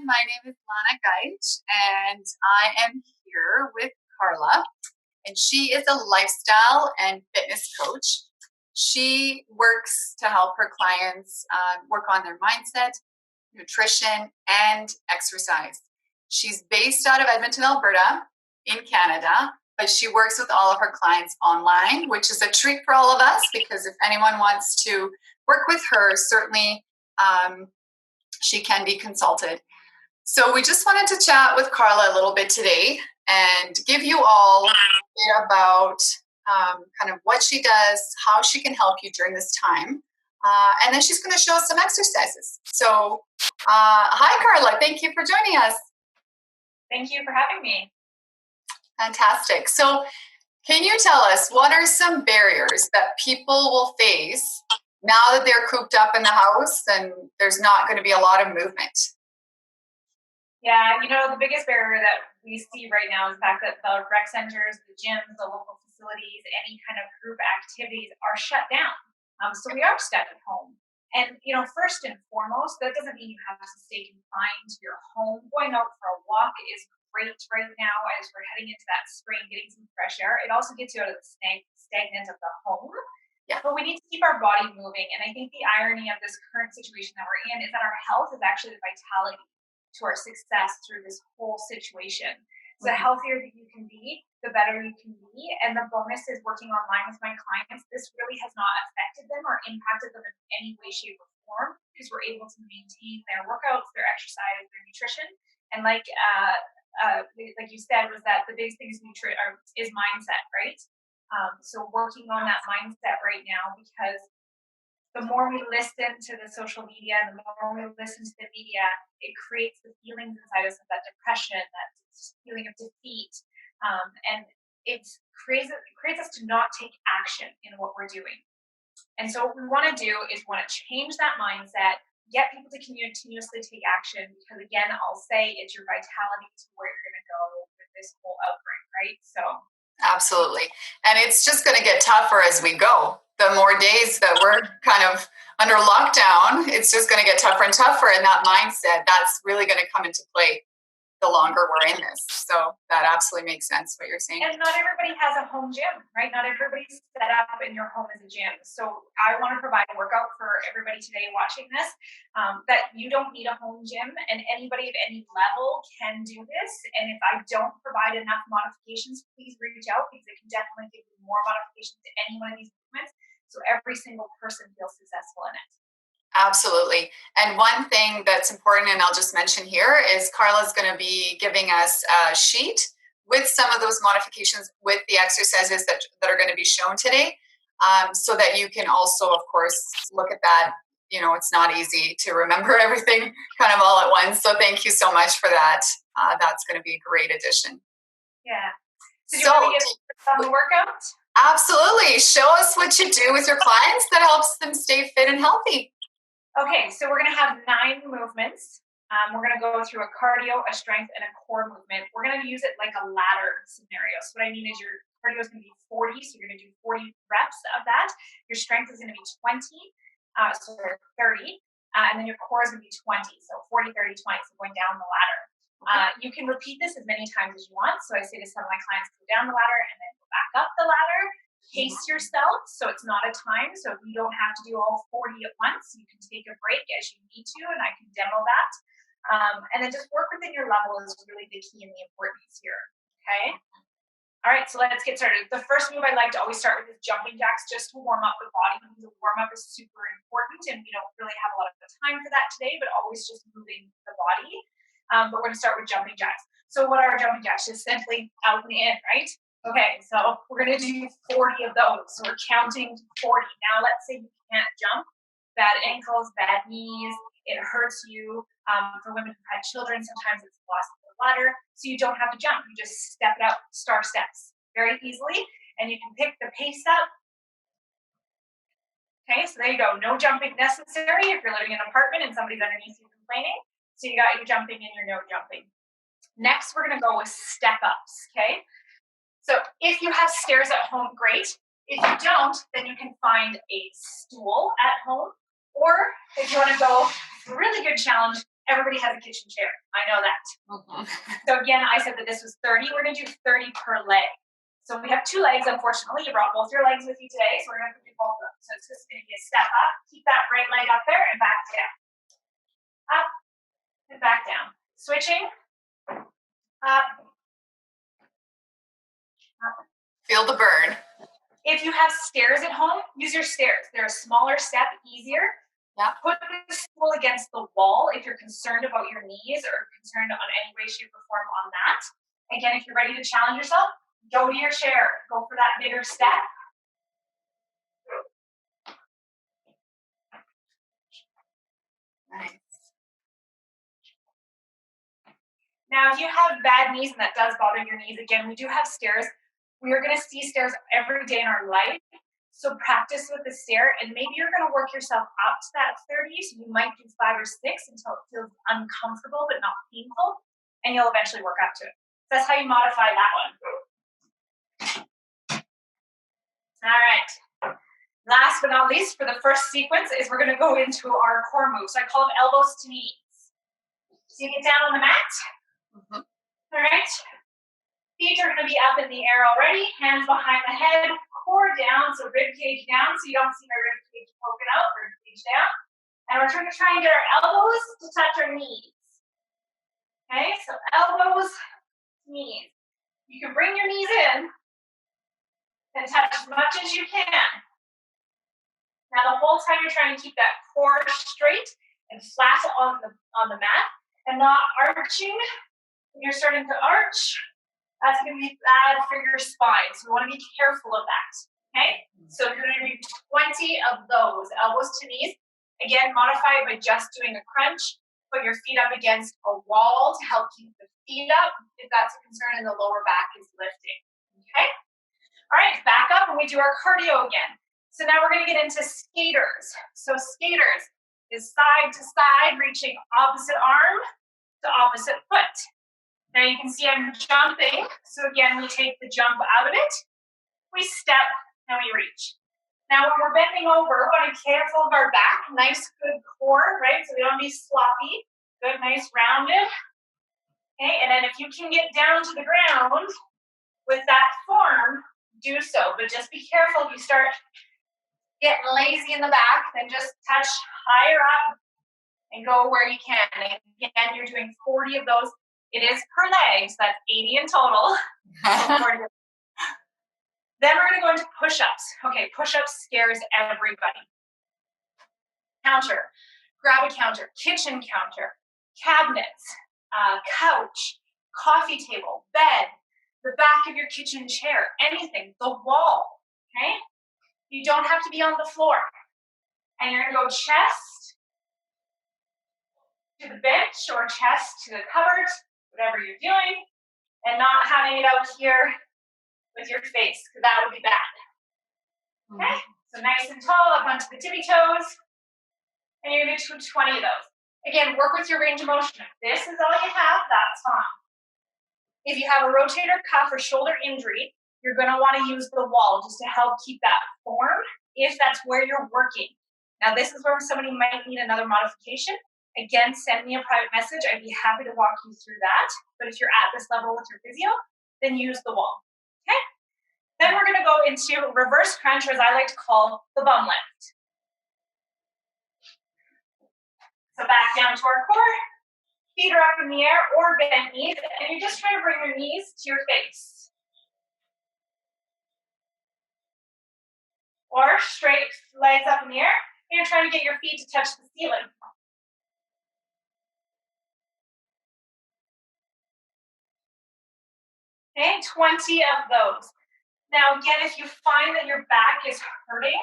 My name is Lana Geich, and I am here with Karla, and she is a lifestyle and fitness coach. She works to help her clients work on their mindset, nutrition, and exercise. She's based out of Edmonton, Alberta, in Canada, but she works with all of her clients online, which is a treat for all of us because if anyone wants to work with her, certainly she can be consulted. So we just wanted to chat with Karla a little bit today and give you all a bit about kind of what she does, how she can help you during this time. And then she's going to show us some exercises. So hi, Karla. Thank you for joining us. Thank you for having me. Fantastic. So can you tell us what are some barriers that people will face now that they're cooped up in the house and there's not going to be a lot of movement? Yeah, the biggest barrier that we see right now is the fact that the rec centers, the gyms, the local facilities, any kind of group activities are shut down. So we are stuck at home. And, first and foremost, that doesn't mean you have to stay confined to your home. Going out for a walk is great right now as we're heading into that spring, getting some fresh air. It also gets you out of the stagnant of the home. Yeah. But we need to keep our body moving. And I think the irony of this current situation that we're in is that our health is actually the vitality to our success through this whole situation. So the healthier that you can be, the better you can be. And the bonus is working online with my clients. This really has not affected them or impacted them in any way, shape, or form because we're able to maintain their workouts, their exercise, their nutrition. And like you said, was that the biggest thing is mindset, right? So working on that mindset right now because the more we listen to the social media, the more we listen to the media, it creates the feelings inside us of that depression, that feeling of defeat, and it creates us to not take action in what we're doing. And so what we want to do is we want to change that mindset, get people to continuously take action, because again, I'll say it's your vitality to where you're going to go with this whole outbreak, right? So absolutely. And it's just going to get tougher as we go. The more days that we're kind of under lockdown, it's just going to get tougher and tougher. And that mindset, that's really going to come into play the longer we're in this. So that absolutely makes sense what you're saying. And not everybody has a home gym, right? Not everybody's set up in your home as a gym. So I want to provide a workout for everybody today watching this, that you don't need a home gym and anybody at any level can do this. And if I don't provide enough modifications, please reach out because I can definitely give you more modifications to any one of these movements so every single person feels successful in it. Absolutely. And one thing that's important, and I'll just mention here, is Karla's going to be giving us a sheet with some of those modifications with the exercises that are going to be shown today, so that you can also, of course, look at that. It's not easy to remember everything kind of all at once. So thank you so much for that. That's going to be a great addition. Yeah. So do you want to get on the workout? Absolutely. Show us what you do with your clients that helps them stay fit and healthy. Okay, so we're going to have 9 movements. We're going to go through a cardio, a strength, and a core movement. We're going to use it like a ladder scenario. So what I mean is your cardio is going to be 40, so you're going to do 40 reps of that. Your strength is going to be 20, so 30, and then your core is going to be 20, so 40, 30, 20, so going down the ladder. You can repeat this as many times as you want. So I say to some of my clients, go down the ladder and then go back up the ladder. Pace yourself, so it's not a time. So if you don't have to do all 40 at once, you can take a break as you need to, and I can demo that. And then just work within your level is really the key and the importance here, okay? All right, so let's get started. The first move I like to always start with is jumping jacks just to warm up the body. The warm-up is super important, and we don't really have a lot of time for that today, but always just moving the body. But we're going to start with jumping jacks. So what are jumping jacks? Just simply out and in, right? Okay, so we're going to do 40 of those. So we're counting 40. Now, let's say you can't jump. Bad ankles, bad knees, it hurts you. For women who've had children, sometimes it's lost the ladder. So you don't have to jump. You just step it up, star steps very easily. And you can pick the pace up. Okay, so there you go. No jumping necessary if you're living in an apartment and somebody's underneath you complaining. So you got your jumping and your no jumping. Next, we're going to go with step ups, okay? So if you have stairs at home, great. If you don't, then you can find a stool at home. Or if you want to go, really good challenge, Everybody has a kitchen chair. I know that. So again, I said that this was 30. We're going to do 30 per leg. So we have 2 legs, unfortunately. You brought both your legs with you today, so we're going to do both of them. So it's just going to be a step up. Keep that right leg up there and back down. Up and back down. Switching. Up. Up. Feel the burn. If you have stairs at home, use your stairs. They're a smaller step, easier. Yeah. Put the stool against the wall if you're concerned about your knees or concerned on any way, shape, or form on that. Again, if you're ready to challenge yourself, go to your chair. Go for that bigger step. Nice. Now, if you have bad knees and that does bother your knees, again, we do have stairs. We are going to see stairs every day in our life. So practice with the stair, and maybe you're going to work yourself up to that 30. So you might do 5 or 6 until it feels uncomfortable but not painful, and you'll eventually work up to it. That's how you modify that one. All right. Last but not least, for the first sequence, is we're going to go into our core moves. So I call them elbows to knees. So you get down on the mat. All right. Feet are going to be up in the air already. Hands behind the head. Core down, so rib cage down, so you don't see my rib cage poking out, rib cage down. And we're going to try and get our elbows to touch our knees. Okay, so elbows, knees. You can bring your knees in and touch as much as you can. Now the whole time you're trying to keep that core straight and flat on the mat and not arching. When you're starting to arch, that's going to be bad for your spine. So we want to be careful of that. Okay? So you're going to do 20 of those, elbows to knees. Again, modify it by just doing a crunch. Put your feet up against a wall to help keep the feet up if that's a concern and the lower back is lifting. Okay? All right, back up and we do our cardio again. So now we're going to get into skaters. So skaters is side to side, reaching opposite arm to opposite foot. Now you can see I'm jumping. So again, we take the jump out of it. We step and we reach. Now when we're bending over, we want to be careful of our back. Nice, good core, right? So we don't be sloppy. Good, nice, rounded. Okay, and then if you can get down to the ground with that form, do so. But just be careful if you start getting lazy in the back, then just touch higher up and go where you can. And again, you're doing 40 of those. It is per leg, so that's 80 in total. Then we're going to go into push-ups. Okay, push-ups scares everybody. Counter, grab a counter, kitchen counter, cabinets, couch, coffee table, bed, the back of your kitchen chair, anything, the wall, okay? You don't have to be on the floor. And you're going to go chest to the bench or chest to the cupboard, whatever you're doing, and not having it out here with your face, because that would be bad. Okay, so nice and tall, up onto the tippy toes, and you're going to do 20 of those. Again, work with your range of motion. If this is all you have, that's fine. If you have a rotator cuff or shoulder injury, you're going to want to use the wall just to help keep that form if that's where you're working. Now, this is where somebody might need another modification. Again, send me a private message. I'd be happy to walk you through that. But if you're at this level with your physio, then use the wall. Okay? Then we're going to go into reverse crunch, or as I like to call the bum lift. So back down to our core. Feet are up in the air or bent knees, and you're just trying to bring your knees to your face. Or straight legs up in the air, and you're trying to get your feet to touch the ceiling. Okay, 20 of those. Now again, if you find that your back is hurting,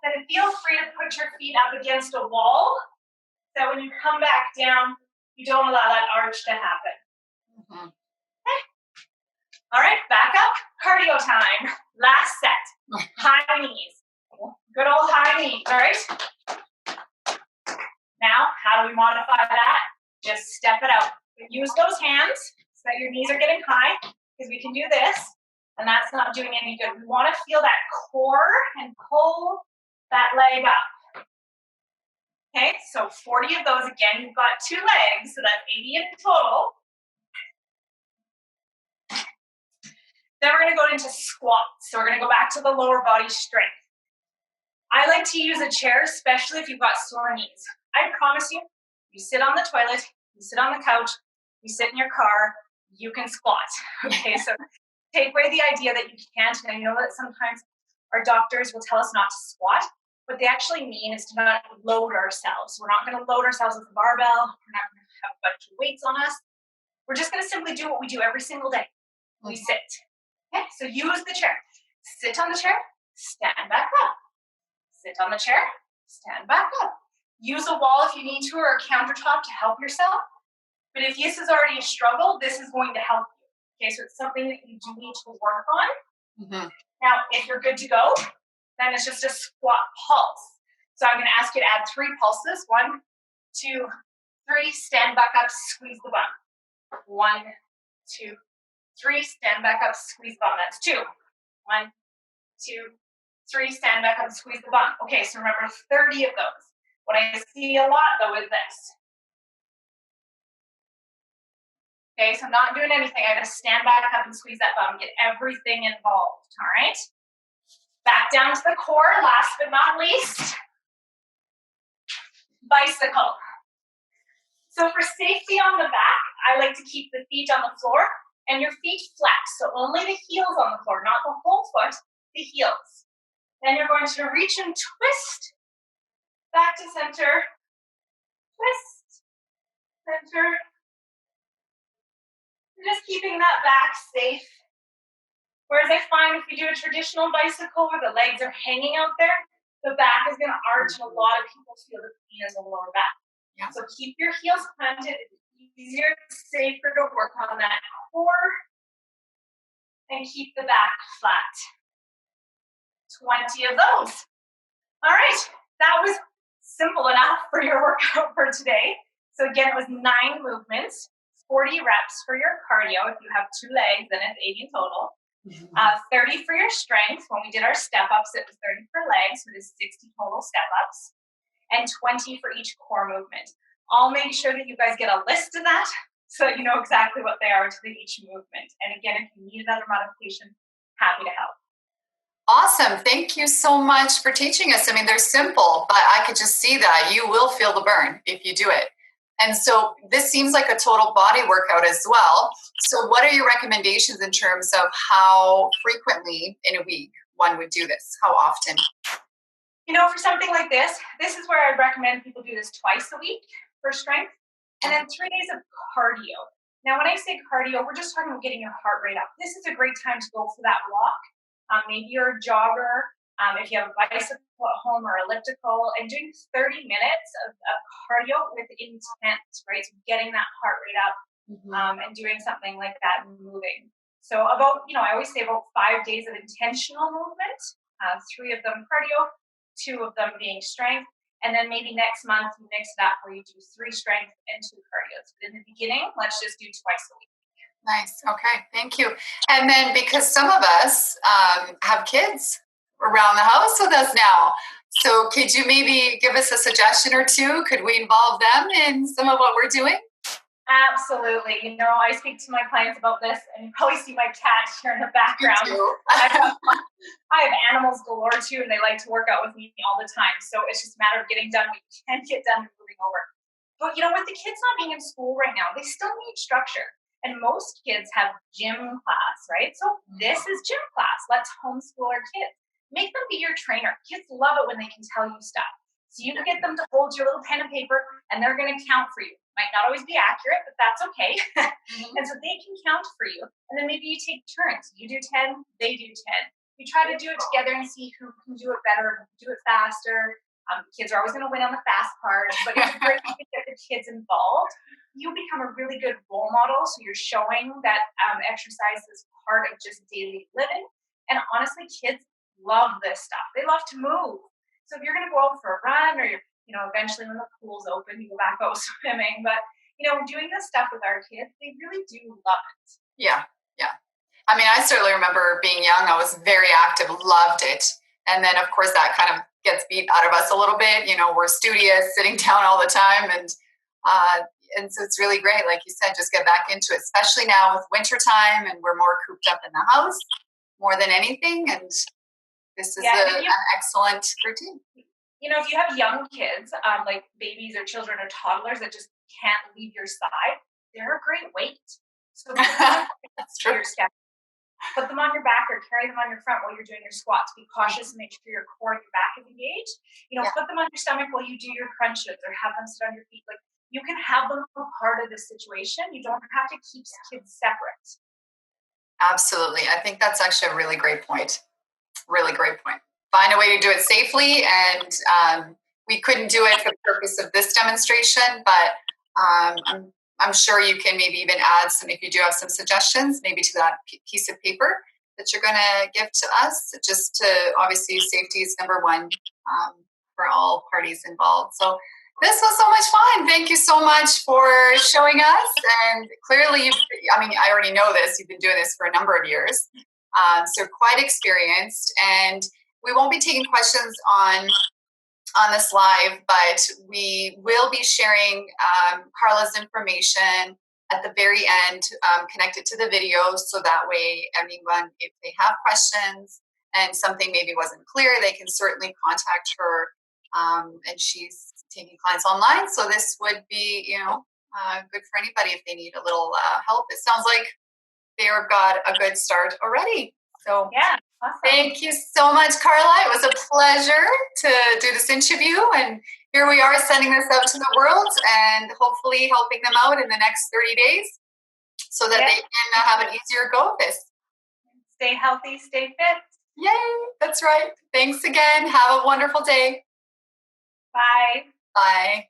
then feel free to put your feet up against a wall, so when you come back down, you don't allow that arch to happen. Okay. All right, back up, cardio time. Last set, high knees. Good old high knees, all right? Now, how do we modify that? Just step it out. Use those hands so that your knees are getting high, because we can do this, and that's not doing any good. We want to feel that core and pull that leg up. Okay, so 40 of those. Again, you've got 2 legs, so that's 80 in total. Then we're going to go into squats. So we're going to go back to the lower body strength. I like to use a chair, especially if you've got sore knees. I promise you, you sit on the toilet, you sit on the couch, you sit in your car, you can squat. Okay, so take away the idea that you can't. And I know that sometimes our doctors will tell us not to squat. What they actually mean is to not load ourselves. We're not going to load ourselves with a barbell. We're not going to have a bunch of weights on us. We're just going to simply do what we do every single day. We sit. Okay, so use the chair. Sit on the chair, stand back up. Sit on the chair, stand back up. Use a wall if you need to or a countertop to help yourself. But if this is already a struggle, this is going to help you. Okay, so it's something that you do need to work on. Mm-hmm. Now, if you're good to go, then it's just a squat pulse. So I'm going to ask you to add 3 pulses. 1, 2, 3. Stand back up, squeeze the bum. 1, 2, 3. Stand back up, squeeze the bum. That's 2. 1, 2, 3. Stand back up, squeeze the bum. Okay, so remember 30 of those. What I see a lot, though, is this. Okay, so I'm not doing anything. I just stand back up and squeeze that bum. Get everything involved, all right? Back down to the core, last but not least. Bicycle. So for safety on the back, I like to keep the feet on the floor and your feet flat. So only the heels on the floor, not the whole foot, the heels. Then you're going to reach and twist. Back to center. Twist. Center. Just keeping that back safe. Whereas I find if we do a traditional bicycle where the legs are hanging out there, the back is going to arch, and a lot of people feel the pain in the lower back. Yeah. So keep your heels planted. It's easier, safer to work on that core, and keep the back flat. 20 of those. All right, that was simple enough for your workout for today. So again, it was 9 movements. 40 reps for your cardio. If you have 2 legs, then it's 80 in total. 30 for your strength. When we did our step-ups, it was 30 for legs, so it is 60 total step-ups. And 20 for each core movement. I'll make sure that you guys get a list of that so that you know exactly what they are to each movement. And again, if you need another modification, happy to help. Awesome. Thank you so much for teaching us. I mean, they're simple, but I could just see that you will feel the burn if you do it. And so this seems like a total body workout as well. So what are your recommendations in terms of how frequently in a week one would do this? How often? You know, for something like this is where I'd recommend people do this twice a week for strength, and then 3 days of cardio. Now, when I say cardio, we're just talking about getting your heart rate up. This is a great time to go for that walk. Maybe you're a jogger. If you have a bicycle at home or elliptical, and doing 30 minutes of cardio with intent, right? So getting that heart rate up and doing something like that and moving. So about, I always say about 5 days of intentional movement, 3 of them cardio, 2 of them being strength. And then maybe next month you mix it up where you do 3 strength and 2 cardios. But in the beginning, let's just do twice a week. Nice. Okay. Thank you. And then because some of us have kids around the house with us now. So could you maybe give us a suggestion or 2? Could we involve them in some of what we're doing? Absolutely. I speak to my clients about this, and you probably see my cat here in the background. I have animals galore too, and they like to work out with me all the time. So it's just a matter of getting done. We can't get done moving over. But with the kids not being in school right now, they still need structure. And most kids have gym class, right? So this is gym class. Let's homeschool our kids. Make them be your trainer. Kids love it when they can tell you stuff. So you can get them to hold your little pen and paper, and they're going to count for you. Might not always be accurate, but that's okay. And so they can count for you. And then maybe you take turns. You do 10, they do 10. You try to do it together and see who can do it better, who can do it faster. Kids are always going to win on the fast part, but it's great to get the kids involved. You become a really good role model, so you're showing that exercise is part of just daily living. And honestly, kids love this stuff. They love to move. So if you're going to go out for a run, or eventually when the pool's open, you go back out swimming. But doing this stuff with our kids, they really do love it. Yeah. I mean, I certainly remember being young. I was very active, loved it. And then, of course, that kind of gets beat out of us a little bit. We're studious, sitting down all the time, and so it's really great, like you said, just get back into it, especially now with winter time and we're more cooped up in the house more than anything. And this is an excellent routine. If you have young kids, like babies or children or toddlers that just can't leave your side, they're a great weight. So that's true. Put them on your back or carry them on your front while you're doing your squats. Be cautious and make sure your core and your back is engaged. Put them on your stomach while you do your crunches, or have them sit on your feet. Like, you can have them a part of the situation. You don't have to keep kids separate. Absolutely. I think that's actually a really great point. Really great point. Find a way to do it safely. And we couldn't do it for the purpose of this demonstration, but I'm sure you can maybe even add some, if you do have some suggestions, maybe to that piece of paper that you're going to give to us, just to, obviously, safety is number one for all parties involved. So this was so much fun. Thank you so much for showing us. And clearly, I already know this. You've been doing this for a number of years. So you're quite experienced. And we won't be taking questions on this live, but we will be sharing Karla's information at the very end, connected to the video, so that way anyone, if they have questions and something maybe wasn't clear, they can certainly contact her, and she's taking clients online. So this would be, good for anybody if they need a little help. It sounds like they've got a good start already. So yeah. Awesome. Thank you so much, Karla. It was a pleasure to do this interview. And here we are sending this out to the world and hopefully helping them out in the next 30 days so that they can have an easier go of this. Stay healthy, stay fit. Yay, that's right. Thanks again. Have a wonderful day. Bye. Bye.